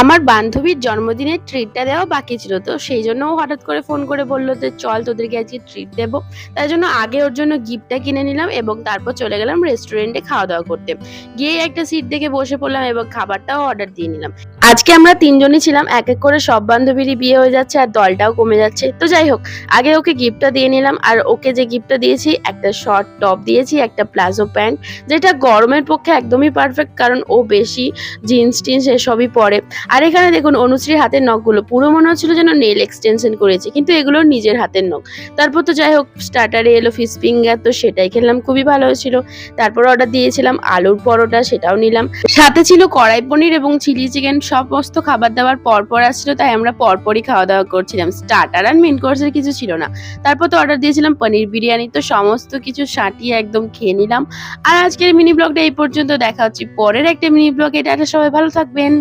আমার বান্ধবীর জন্মদিনের ট্রিটটা দেওয়া বাকি ছিল, তো সেই জন্য ও হঠাৎ করে ফোন করে বললো যে চল তোদেরকে আজকে ট্রিট দেবো। তাই জন্য আগে ওর জন্য গিফটটা কিনে নিলাম এবং তারপর চলে গেলাম রেস্টুরেন্টে খাওয়া দাওয়া করতে। গিয়ে একটা সিট দেখে বসে পড়লাম এবং খাবারটাও অর্ডার দিয়ে নিলাম। আজকে আমরা তিনজনই ছিলাম, এক এক করে সব বান্ধবীরই বিয়ে হয়ে যাচ্ছে আর দলটাও কমে যাচ্ছে। তো যাই হোক, আগে ওকে গিফটটা দিয়ে নিলাম। আর ওকে যে গিফটটা দিয়েছি, একটা শর্ট টপ দিয়েছি, একটা প্লাজো প্যান্ট, যেটা গরমের পক্ষে একদমই পারফেক্ট, কারণ ও বেশি জিন্স টিন্স এসবই পরে। আর এখানে দেখুন অনুশ্রীর হাতের নখগুলো পুরো মনে হচ্ছিল যেন নেল এক্সটেনশন করেছে, কিন্তু এগুলো নিজের হাতের নখ। তারপর তো যাই হোক, স্টার্টারে এলো ফিশ ফিঙ্গার, তো সেটাই খেলাম, খুবই ভালো হয়েছিল। তারপর অর্ডার দিয়েছিলাম আলুর পরোটা, সেটাও নিলাম। সাথে ছিল কড়াই পনির এবং চিলি চিকেন। সমস্ত খাবার দাবার পরপর আসছিল, তাই আমরা পরপরই খাওয়া দাওয়া করছিলাম। স্টার্টার আর মেন কোর্সের কিছু ছিল না। তারপর তো অর্ডার দিয়েছিলাম পনির বিরিয়ানি, তো সমস্ত কিছু সাঁটিয়ে একদম খেয়ে নিলাম। আর আজকের মিনি ব্লগটা এই পর্যন্ত। দেখা হচ্ছে পরের একটা মিনি ব্লগে। টাটা, সবাই ভালো থাকবেন।